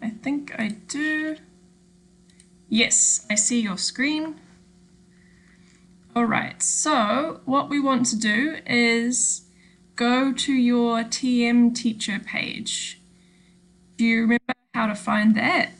I think I do. Yes, I see your screen. All right, so what we want to do is go to your TM teacher page. Do you remember how to find that?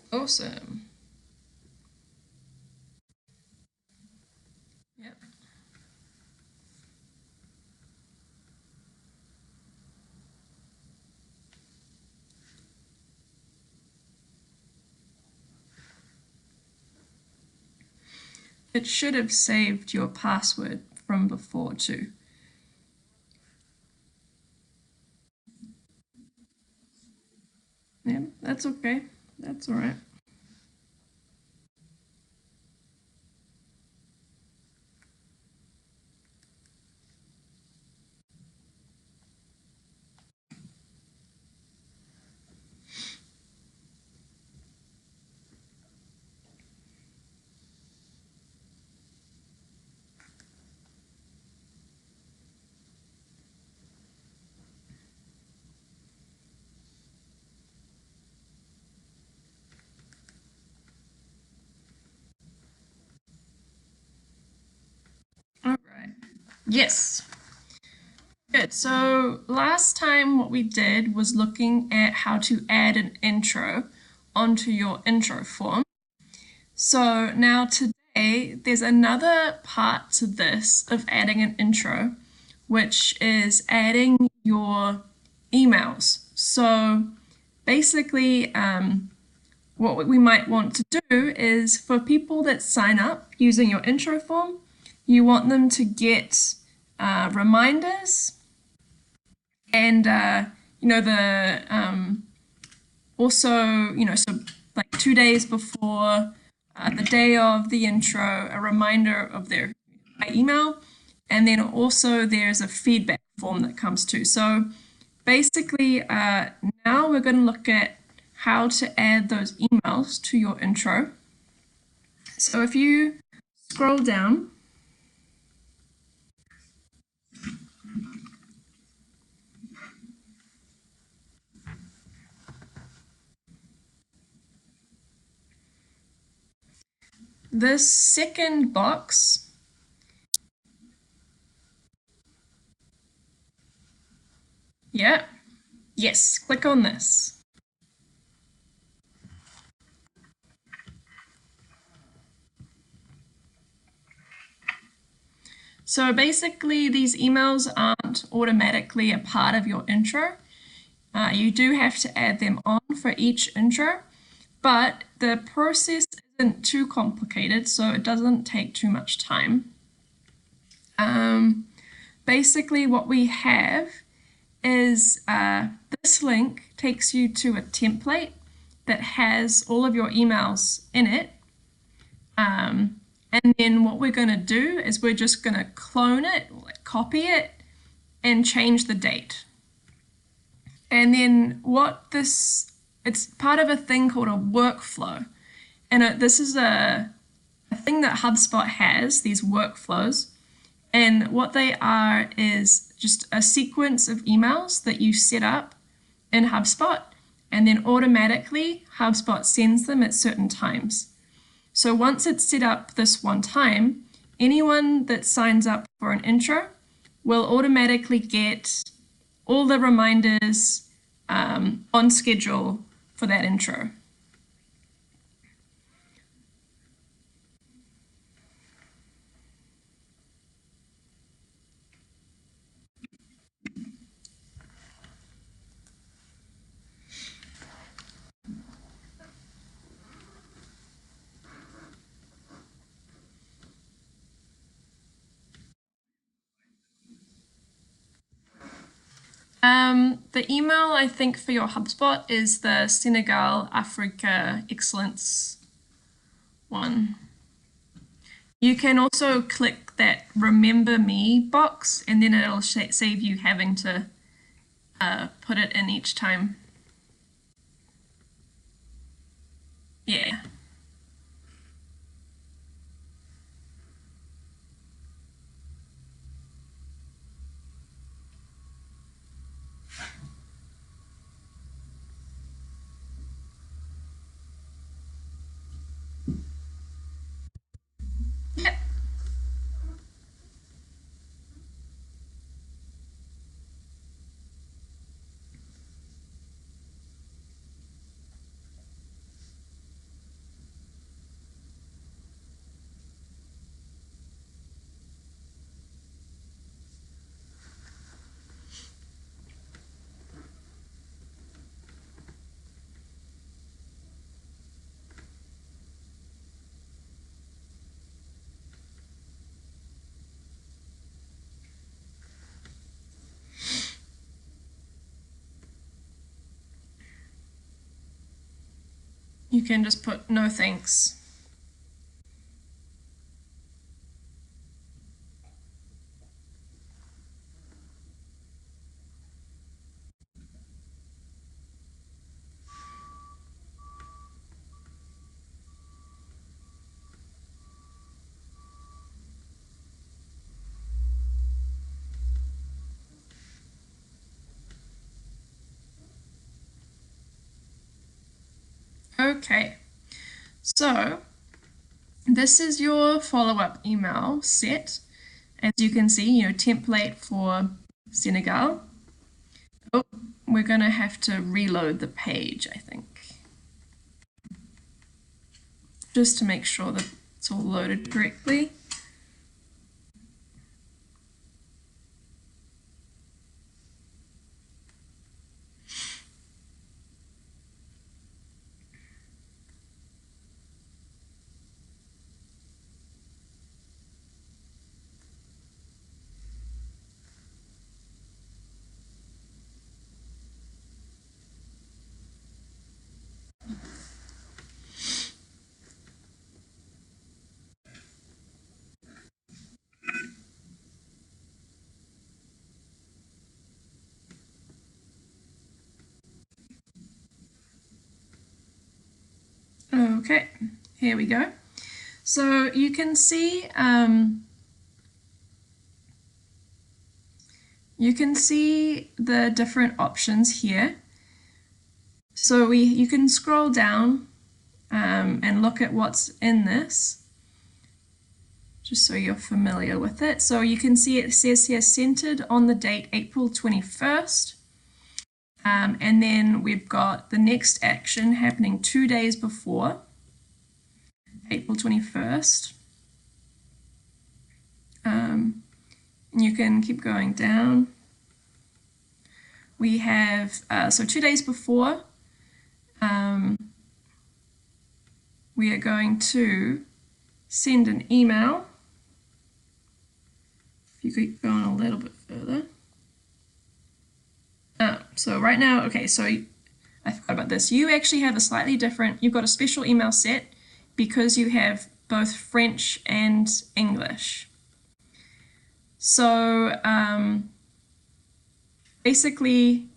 Awesome. Yep. It should have saved your password from before too. Yeah, that's okay. That's all right. All right. Yes. Good. So last time what we did was looking at how to add an intro onto your intro form. So now today there's another part to this of adding an intro, which is adding your emails. So basically, what we might want to do is for people that sign up using your intro form, you want them to get reminders and the also so like 2 days before the day of the intro, a reminder of their by email, and then also there's a feedback form that comes too. So basically, now we're going to look at how to add those emails to your intro. So if you scroll down, this second box, yeah, yes, click on this. So basically, these emails aren't automatically a part of your intro. You do have to add them on for each intro, but the process isn't too complicated, so it doesn't take too much time. Basically, what we have is this link takes you to a template, that has all of your emails in it. And then what we're going to do is we're just going to clone it, copy it, and change the date. And then it's part of a thing called a workflow. And this is a thing that HubSpot has, these workflows. And what they are is just a sequence of emails that you set up in HubSpot, and then automatically HubSpot sends them at certain times. So once it's set up this one time, anyone that signs up for an intro will automatically get all the reminders on schedule for that intro. The email I think for your HubSpot is the Senegal Africa Excellence one. You can also click that Remember Me box, and then it'll save you having to put it in each time. Yeah. Yep. You can just put no thanks. Okay, so this is your follow-up email set. As you can see, template for Senegal. Oh, we're going to have to reload the page, I think, just to make sure that it's all loaded correctly. Okay, here we go. So you can see the different options here. So you can scroll down and look at what's in this, just so you're familiar with it. So you can see it says here centered on the date April 21st. And then we've got the next action happening 2 days before April 21st. You can keep going down. We have, so 2 days before, we are going to send an email. If you keep going a little bit further. So right now, okay, so I forgot about this. You actually have a slightly different, you've got a special email set because you have both French and English. So basically,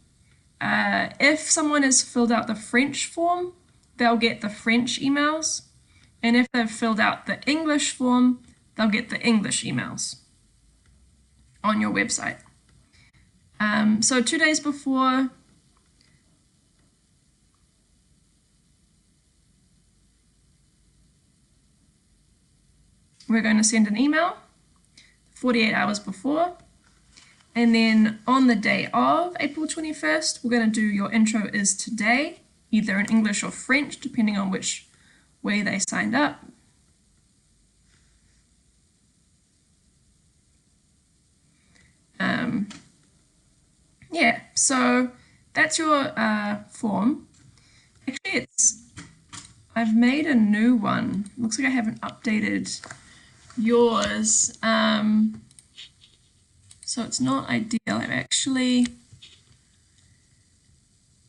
if someone has filled out the French form, they'll get the French emails. And if they've filled out the English form, they'll get the English emails on your website. So 2 days before, we're going to send an email 48 hours before. And then on the day of April 21st, we're going to do your intro is today, either in English or French, depending on which way they signed up. Yeah, so that's your form. Actually, I've made a new one. Looks like I haven't updated yours. So it's not ideal.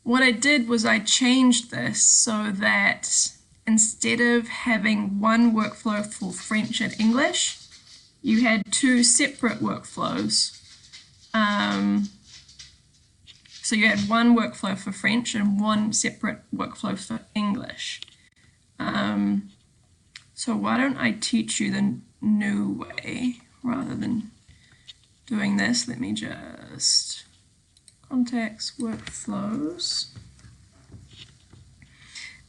What I did was I changed this so that instead of having one workflow for French and English, you had two separate workflows. So you had one workflow for French and one separate workflow for English. So why don't I teach you the new way rather than doing this? Let me just contacts, workflows.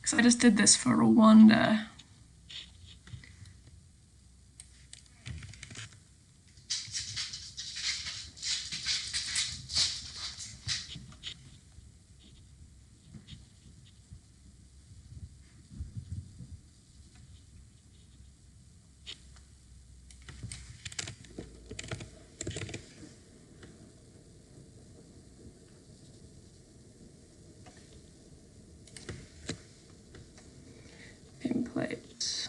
Because I just did this for Rwanda. Template.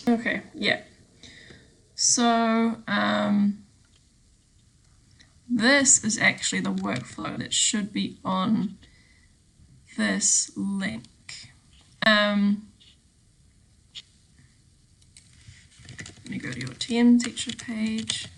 Okay, yeah. So this is actually the workflow that should be on this link. Let me go to your TM teacher page.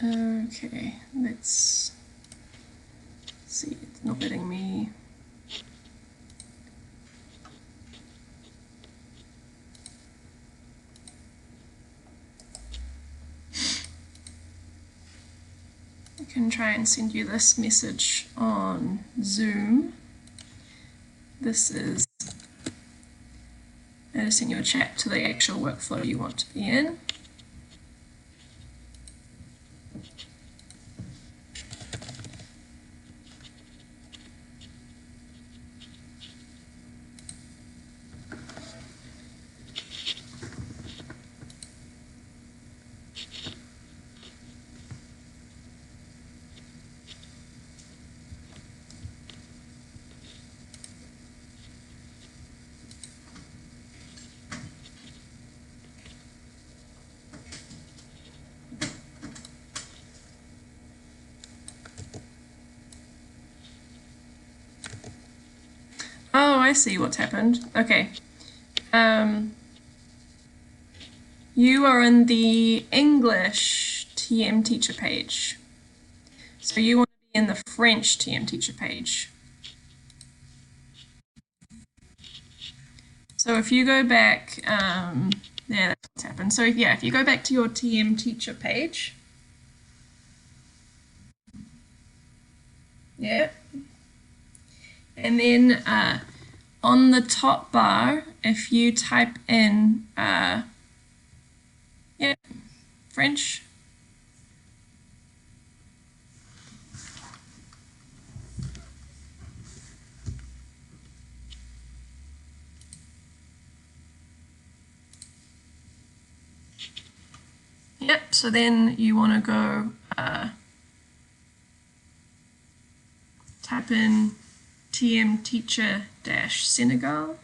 Okay, let's see, it's not letting me. I can try and send you this message on Zoom. This is, I just send you a chat to the actual workflow you want to be in. Oh, I see what's happened. Okay. You are in the English TM teacher page. So you want to be in the French TM teacher page. So if you go back, yeah, that's what's happened. So yeah, if you go back to your TM teacher page, yeah, and then on the top bar, if you type in, yeah, French. Yep, so then you want to go type in TM teacher dash Senegal.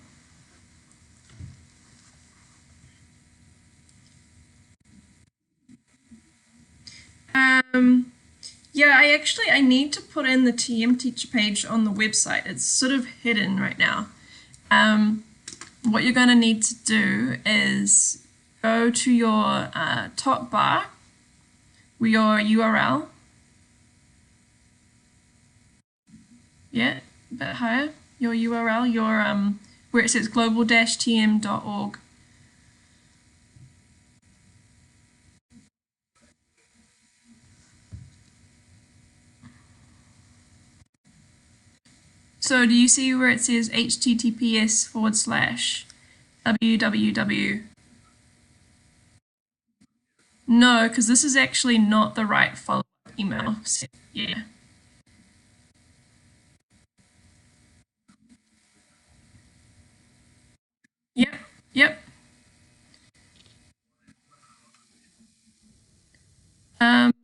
Yeah, I need to put in the TM teacher page on the website. It's sort of hidden right now. What you're going to need to do is go to your top bar, your URL. Yeah, a bit higher. Your URL, where it says global-tm.org. So do you see where it says https://www? No, because this is actually not the right follow-up email. Yeah. Yep. Yep. Um,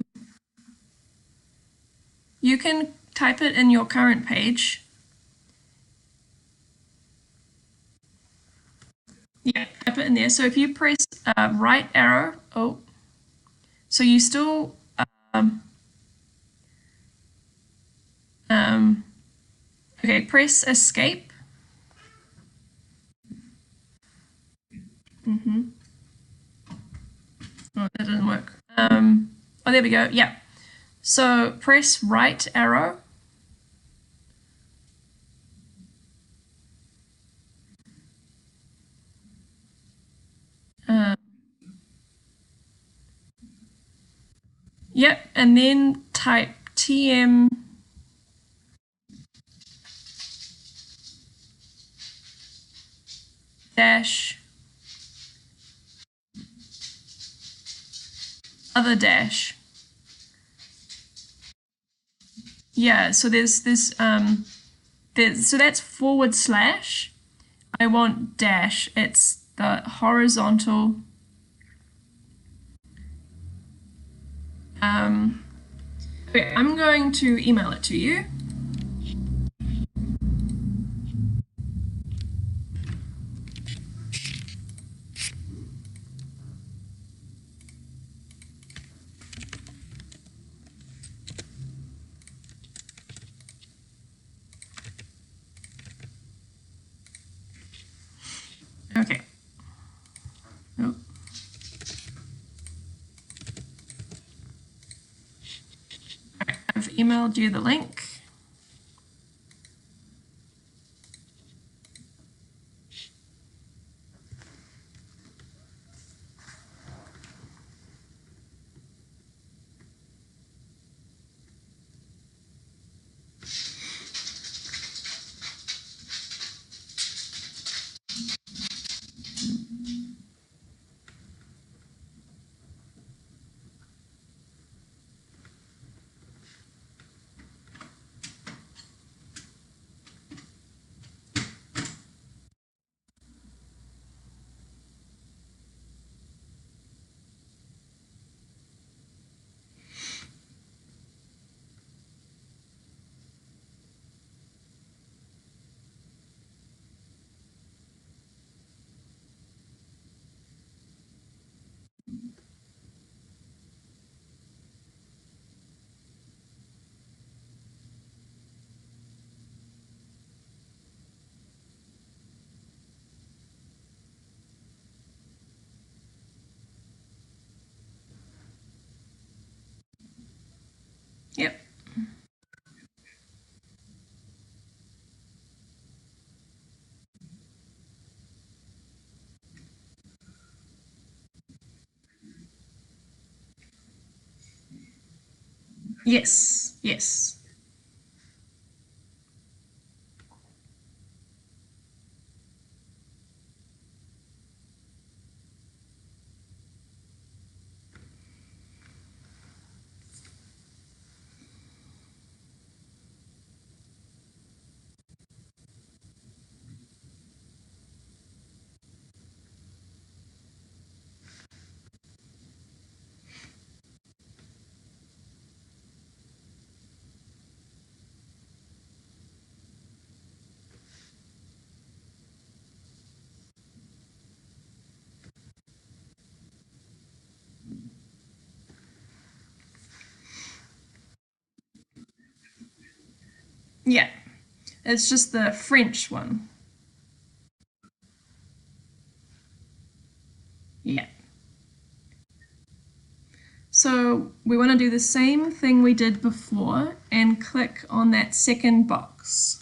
you can type it in your current page. Yeah, type it in there. So if you press right arrow, so you still okay, press escape. Oh, that didn't work. Oh, there we go. Yeah. So press right arrow. Yep, and then type TM dash other dash. Yeah, so so that's /. I want dash. It's the horizontal. Okay, I'm going to email it to you. Okay. Oh. Right, I've emailed you the link. Yep. Yes. Yes. Yeah. It's just the French one. Yeah. So we want to do the same thing we did before and click on that second box.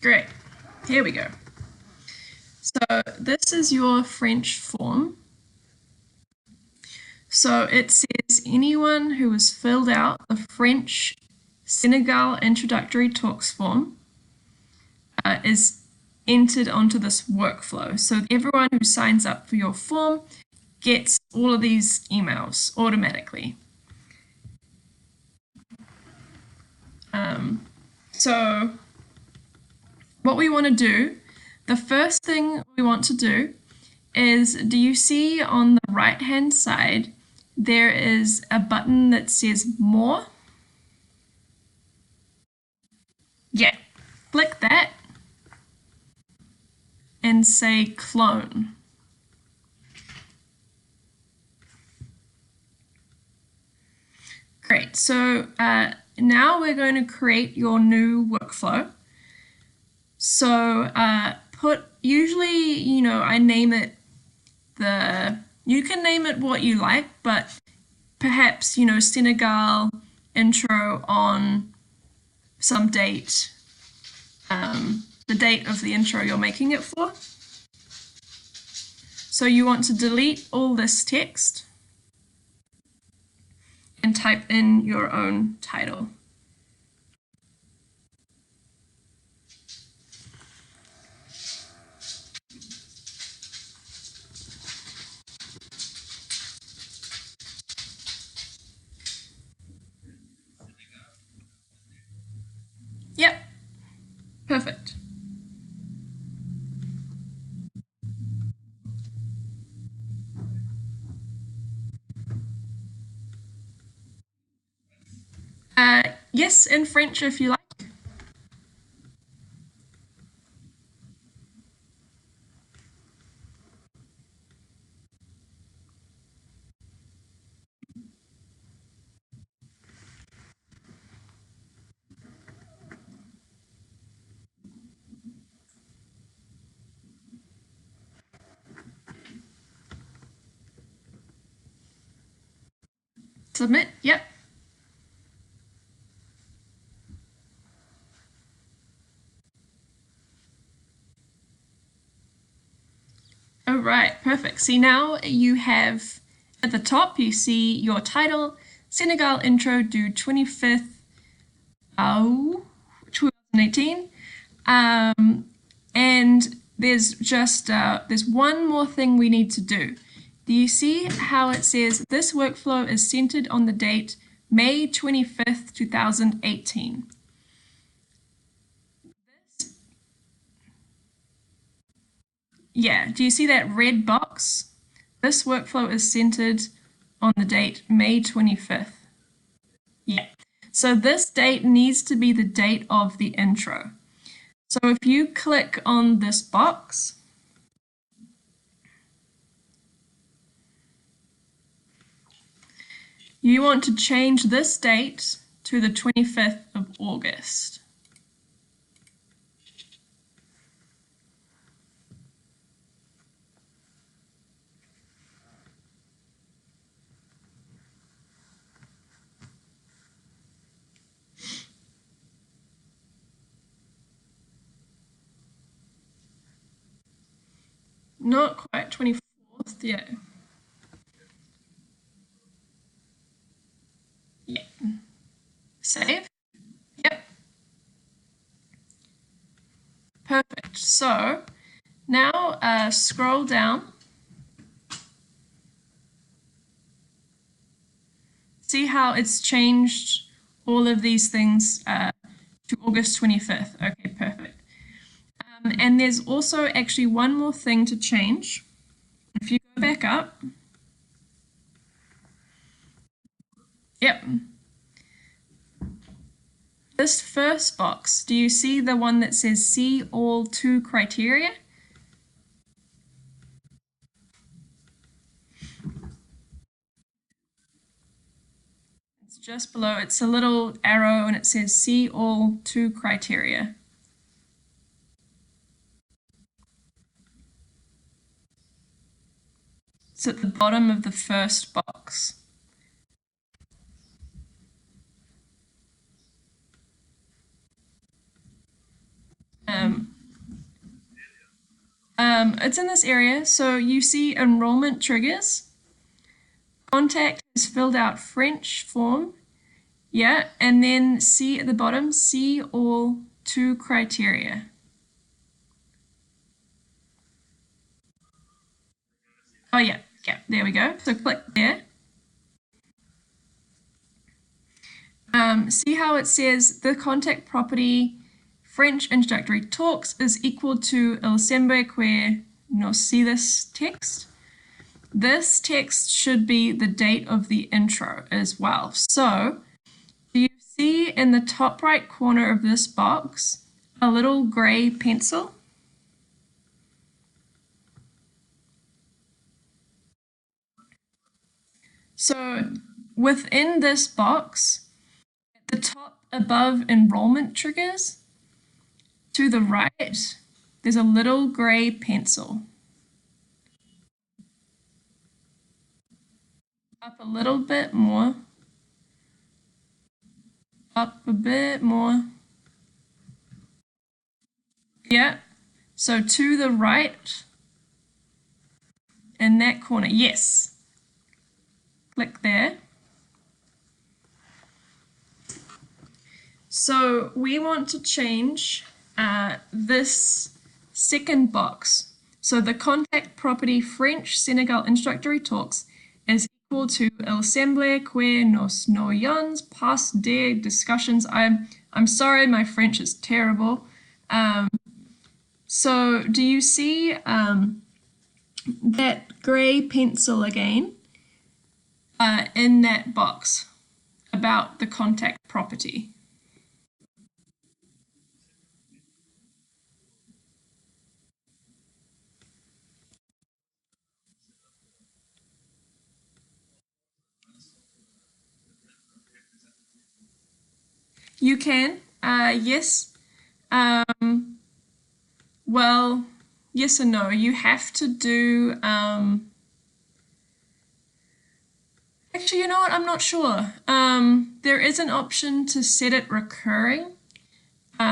Great. Here we go. So this is your French form. So it says anyone who has filled out the French Senegal introductory talks form is entered onto this workflow. So everyone who signs up for your form gets all of these emails automatically. So what we want to do, the first thing we want to do is, do you see on the right hand side there is a button that says more? Yeah, click that and say clone. Great, so now we're going to create your new workflow. So usually, I name it you can name it what you like, but perhaps, Senegal intro on some date, the date of the intro you're making it for. So you want to delete all this text and type in your own title. Yep, perfect. Yes, in French if you like. Submit, yep. All right, perfect. See, now you have at the top, you see your title, Senegal Intro due 25th, 2018. And there's one more thing we need to do. Do you see how it says this workflow is centered on the date May 25th, 2018? Yeah, do you see that red box? This workflow is centered on the date May 25th. Yeah. So this date needs to be the date of the intro. So if you click on this box, you want to change this date to the 25th of August. Not quite 24th, yeah. Yeah. Save. Yep. Perfect. So now scroll down. See how it's changed all of these things to August 25th. Okay, perfect. And there's also actually one more thing to change. If you go back up, yep. This first box, do you see the one that says see all 2 criteria? It's just below, it's a little arrow and it says see all 2 criteria. It's at the bottom of the first box. It's in this area, so you see enrollment triggers. Contact has filled out French form, yeah, and then see at the bottom, see all 2 criteria. Oh yeah, there we go. So click there. See how it says the contact property French introductory talks is equal to el semble que nos see this text. This text should be the date of the intro as well. So do you see in the top right corner of this box a little gray pencil? So within this box, at the top above enrollment triggers, to the right, there's a little gray pencil. Up a little bit more. Up a bit more. Yeah. So to the right, in that corner, yes. Click there. So we want to change this second box. So the contact property French Senegal introductory talks is equal to el semble que nos noyons pas de discussions. I'm sorry, my French is terrible. So do you see that gray pencil again in that box about the contact property? You can, yes. Well, yes and no. You have to do, actually, you know what? I'm not sure. There is an option to set it recurring. But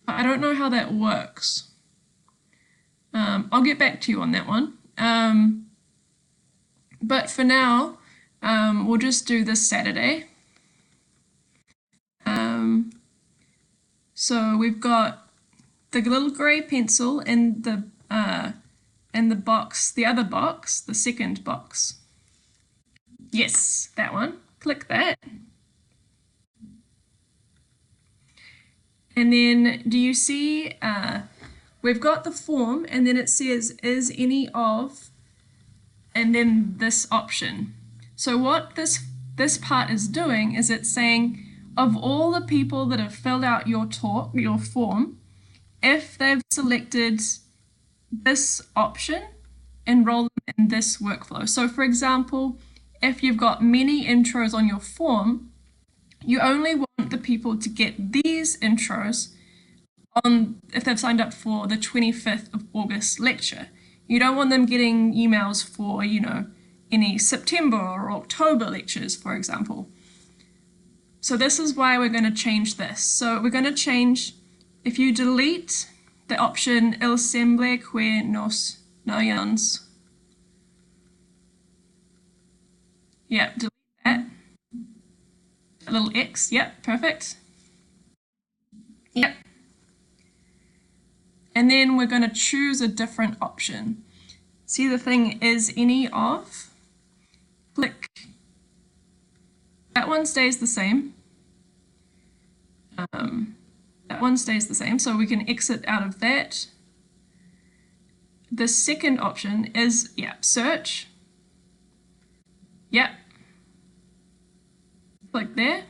I don't know how that works. I'll get back to you on that one. But for now, we'll just do this Saturday. So we've got the little grey pencil in the box, the other box, the second box. Yes, that one. Click that. And then do you see we've got the form, and then it says is any of, and then this option. So what this part is doing is it's saying of all the people that have filled out your form, if they've selected this option, enroll them in this workflow. So for example, if you've got many intros on your form, you only want the people to get these intros on if they've signed up for the 25th of August lecture. You don't want them getting emails for, you know, any September or October lectures, for example. So this is why we're going to change this. So we're going to change, if you delete the option El semble que nos nayans. Yeah, delete that. A little X, yep, perfect. Yep. And then we're going to choose a different option. See the thing is any of. Click. That one stays the same. That one stays the same, so we can exit out of that. The second option is, yeah, search. Yep. Click there.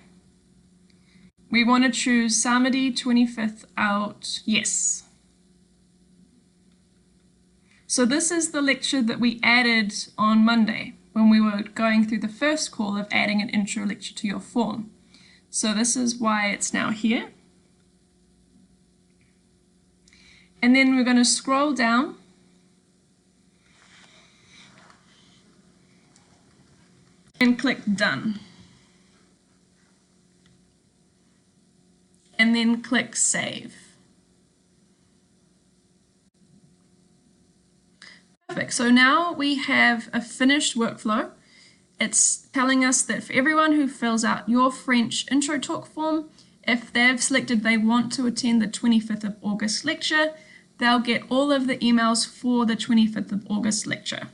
We want to choose Samedi 25th out, yes. So this is the lecture that we added on Monday when we were going through the first call of adding an intro lecture to your form. So this is why it's now here. And then we're going to scroll down and click done. And then click save. Perfect. So now we have a finished workflow. It's telling us that for everyone who fills out your French intro talk form, if they've selected they want to attend the 25th of August lecture, they'll get all of the emails for the 25th of August lecture.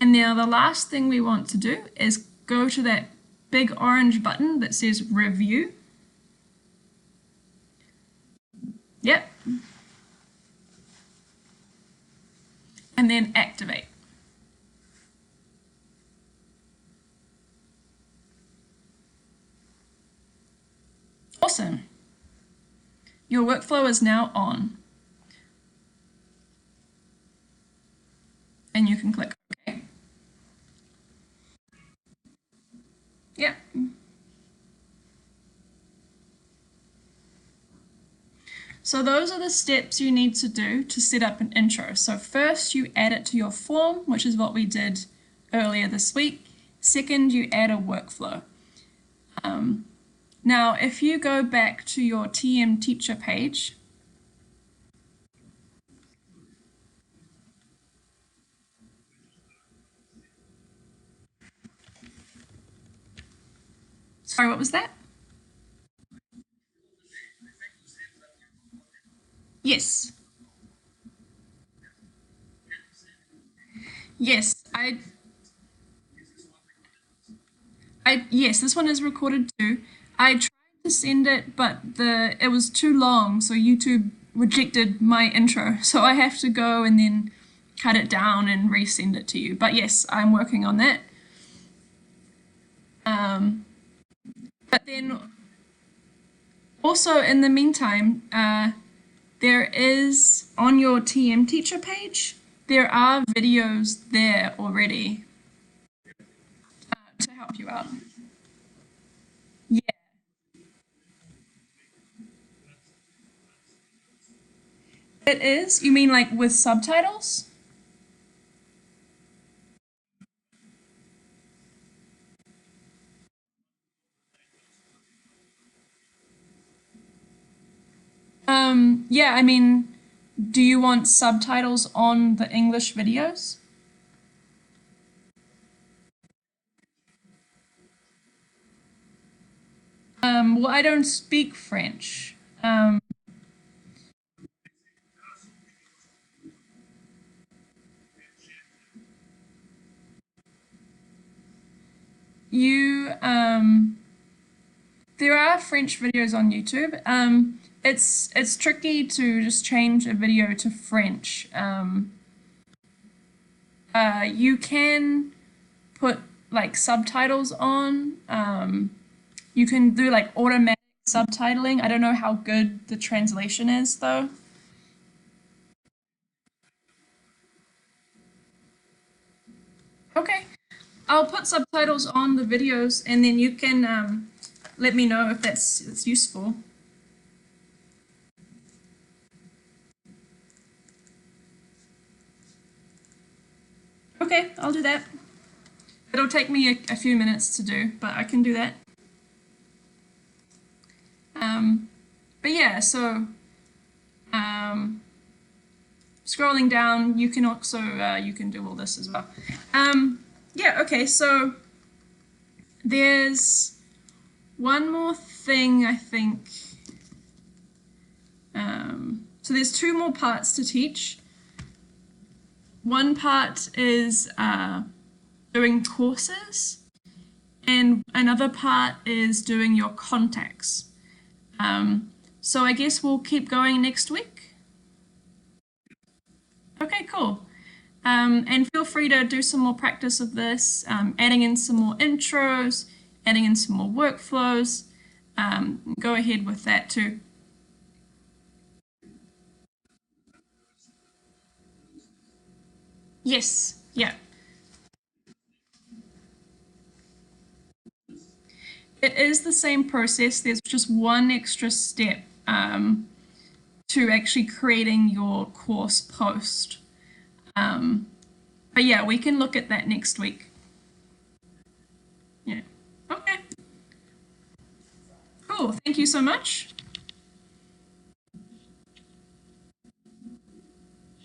And now the last thing we want to do is go to that big orange button that says review. Yep. And then activate. Awesome. Your workflow is now on. And you can click OK. Yep. So those are the steps you need to do to set up an intro. So first you add it to your form, which is what we did earlier this week. Second, you add a workflow. Now, if you go back to your TM teacher page, sorry, what was that? Yes. Yes, yes, this one is recorded too. I tried to send it, but it was too long, so YouTube rejected my intro. So I have to go and then cut it down and resend it to you. But yes, I'm working on that. But then also in the meantime, there is on your TM teacher page, there are videos there already to help you out. Yeah. It is? You mean like with subtitles? Yeah, I mean, do you want subtitles on the English videos? Well, I don't speak French. you there are French videos on YouTube. It's tricky to just change a video to French. You can put like subtitles on. You can do like automatic subtitling. I don't know how good the translation is though. Okay, I'll put subtitles on the videos and then you can let me know if it's useful. Okay, I'll do that. It'll take me a few minutes to do, but I can do that. But yeah, so scrolling down, you can also you can do all this as well. Yeah, okay, so there's one more thing I think. So there's two more parts to teach. One part is doing courses, and another part is doing your contacts. So I guess we'll keep going next week. Okay, cool. And feel free to do some more practice of this, adding in some more intros, adding in some more workflows. Go ahead with that too. Yes, yeah. It is the same process. There's just one extra step to actually creating your course post. But yeah, we can look at that next week. Yeah. Okay. Cool. Thank you so much.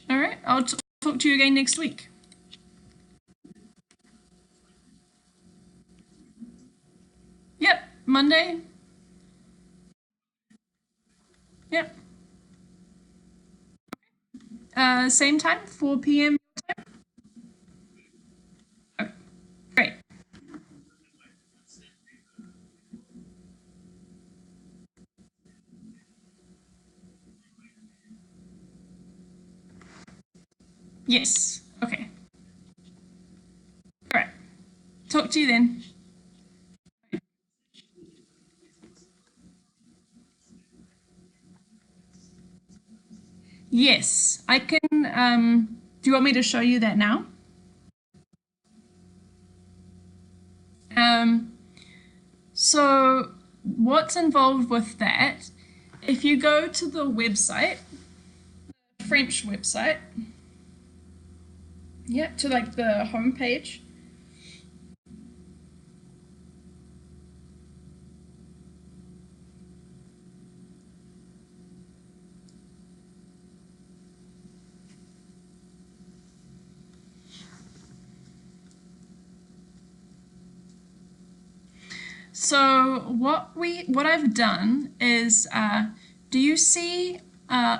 All right. I'll talk to you again next week. Yep. Monday. Yep. Same time, 4 p.m. Okay, great. Yes. Okay. All right. Talk to you then. Yes, I can. Do you want me to show you that now? Um, so what's involved with that? If you go to the website, French website, yeah, to like the home page. So what I've done is, do you see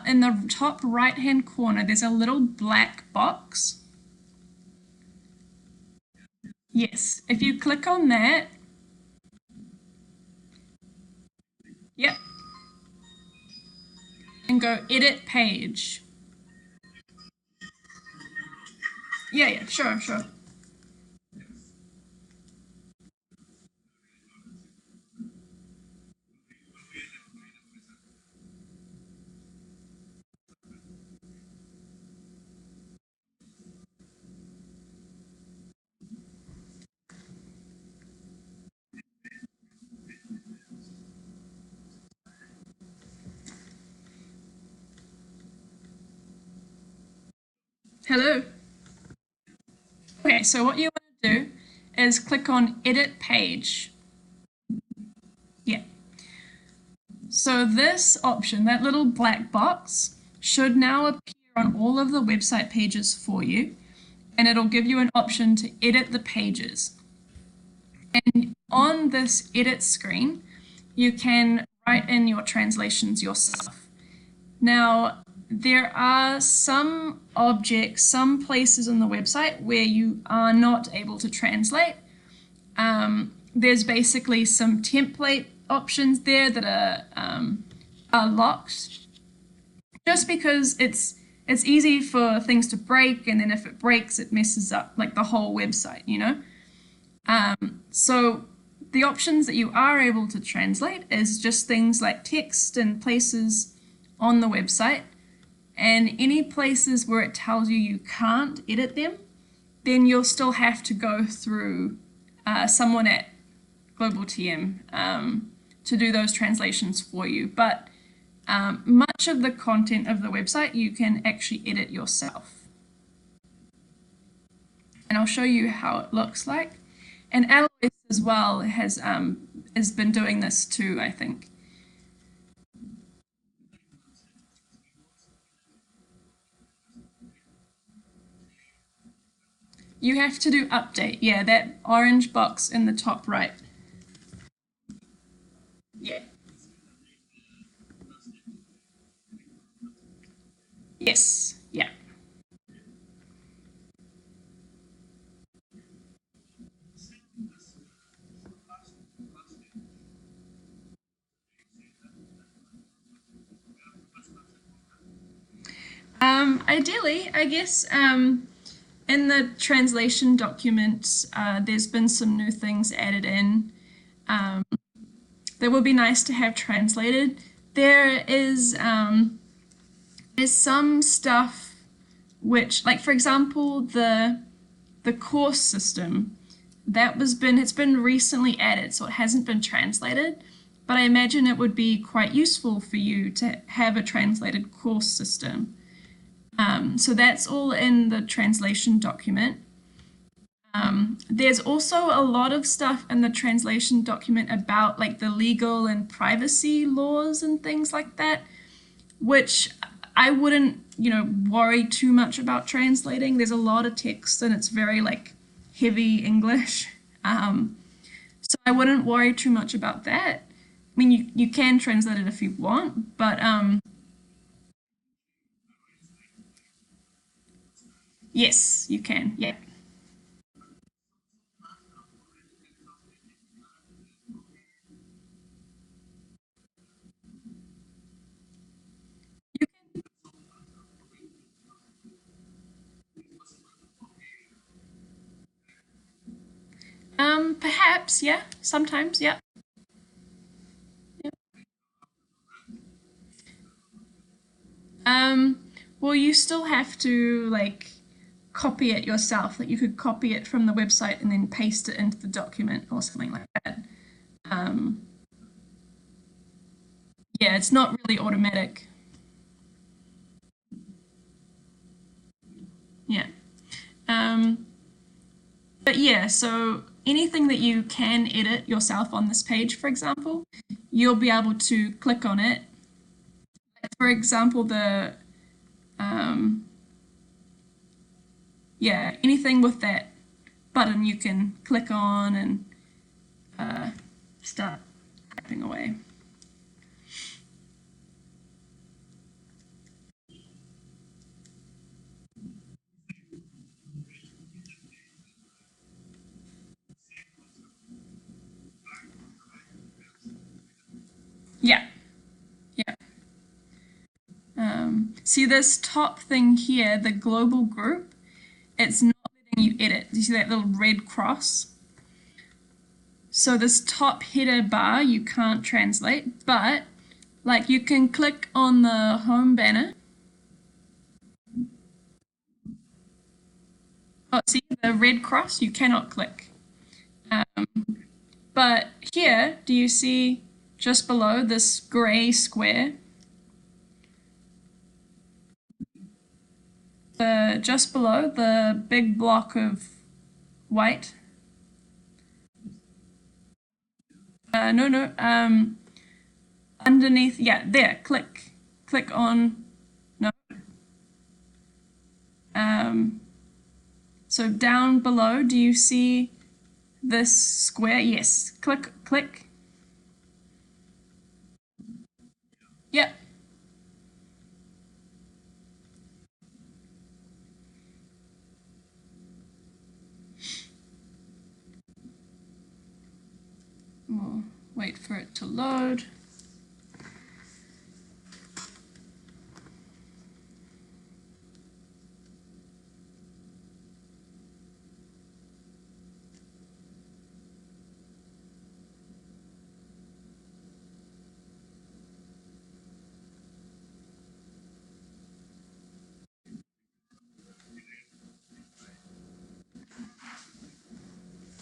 in the top right hand corner there's a little black box? Yes. If you click on that, yep, and go edit page. Yeah, yeah, sure, sure. Hello. Okay, so what you want to do is click on edit page. Yeah. So this option, that little black box, should now appear on all of the website pages for you, and it'll give you an option to edit the pages. And on this edit screen, you can write in your translations yourself. Now, there are some objects, some places on the website where you are not able to translate. there's basically some template options there that are locked, just because it's easy for things to break, and then if it breaks, it messes up like the whole website, you know. So the options that you are able to translate is just things like text and places on the website, and any places where it tells you you can't edit them, then you'll still have to go through someone at Global TM to do those translations for you. But much of the content of the website you can actually edit yourself. And I'll show you how it looks like. And Alois as well has been doing this too, I think. You have to do update. Yeah, that orange box in the top right. Yeah. Yes. Yeah. Ideally, I guess in the translation document, there's been some new things added in that would be nice to have translated. There is there's some stuff which, like for example, the course system it's been recently added, so it hasn't been translated. But I imagine it would be quite useful for you to have a translated course system. So that's all in the translation document. There's also a lot of stuff in the translation document about like the legal and privacy laws and things like that, which I wouldn't, worry too much about translating. There's a lot of text and it's very like heavy English. So I wouldn't worry too much about that. I mean, you can translate it if you want, but yes, you can. Yeah. Perhaps, yeah. Sometimes, yeah. Yeah. Um, well, you still have to like copy it yourself. Like you could copy it from the website and then paste it into the document or something like that. Um, yeah, it's not really automatic. Yeah. Um, but yeah, so anything that you can edit yourself on this page, for example, you'll be able to click on it. Like for example, um, anything with that button you can click on and uh, start typing away. Yeah, yeah. See this top thing here, the global group, it's not letting you edit. Do you see that little red cross? So this top header bar you can't translate, but like you can click on the home banner. Oh, see the red cross? You cannot click. Um, but here, do you see just below this gray square? Just below the big block of white. No, no. Underneath, yeah, there. Click on. No. Um, so down below, do you see this square? Yes. Click. Yep. We'll wait for it to load.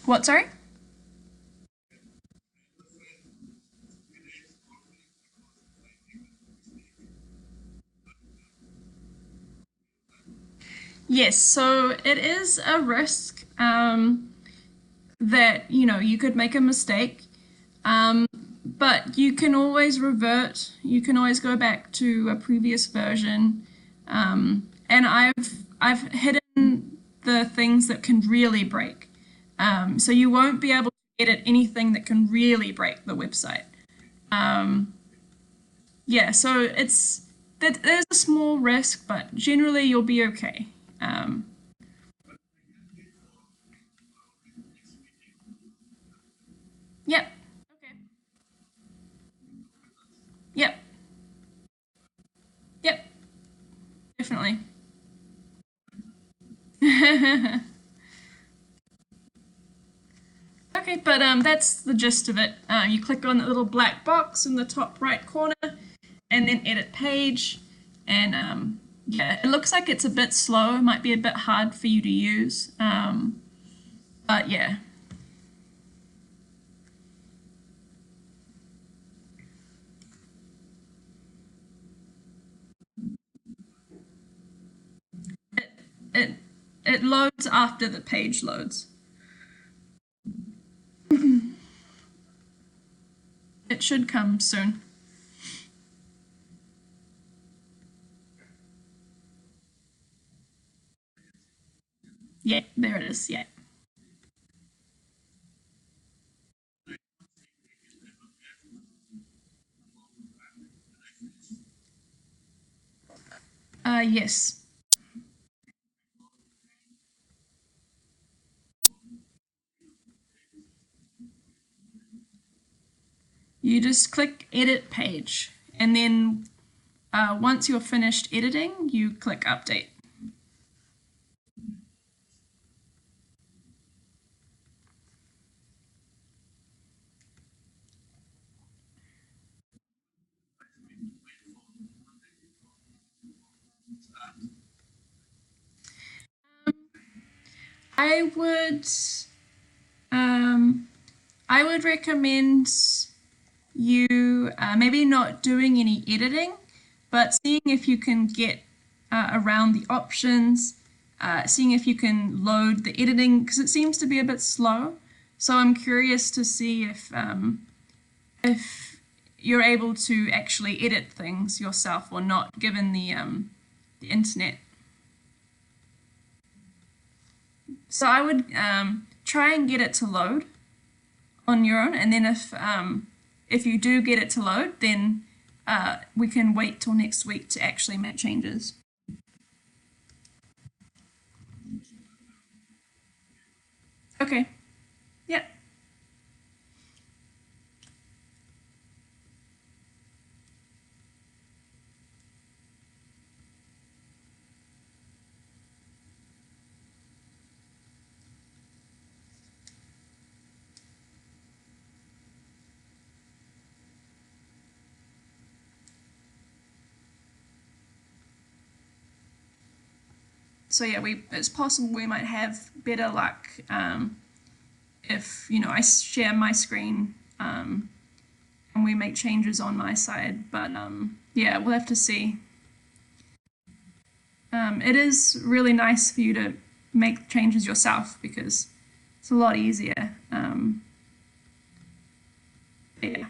What, sorry? Yes, so it is a risk that, you could make a mistake, but you can always revert. You can always go back to a previous version. And I've hidden the things that can really break. So you won't be able to edit anything that can really break the website. Um, yeah, so there's a small risk, but generally you'll be okay. Um, yep. Okay. Yep. Yep. Definitely. Okay, but that's the gist of it. You click on the little black box in the top right corner, and then edit page. And yeah, it looks like it's a bit slow. It might be a bit hard for you to use. But yeah, it it it loads after the page loads. It should come soon. Yeah, there it is. Yeah. Yes. You just click edit page, and then once you're finished editing, you click update. I would um, I would recommend you maybe not doing any editing, but seeing if you can get around the options, seeing if you can load the editing because it seems to be a bit slow. So I'm curious to see if you're able to actually edit things yourself or not, given the internet. So I would try and get it to load on your own, and then if you do get it to load, then we can wait till next week to actually make changes. Okay. Yeah. So yeah, we it's possible we might have better luck if I share my screen and we make changes on my side. But yeah, we'll have to see. It is really nice for you to make changes yourself because it's a lot easier. Yeah.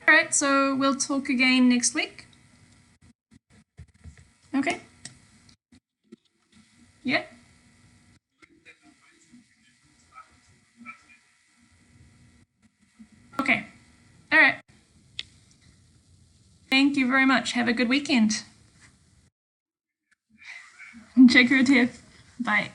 All right, so we'll talk again next week. Okay. Yeah. Okay. All right. Thank you very much. Have a good weekend. Check your tip. Bye.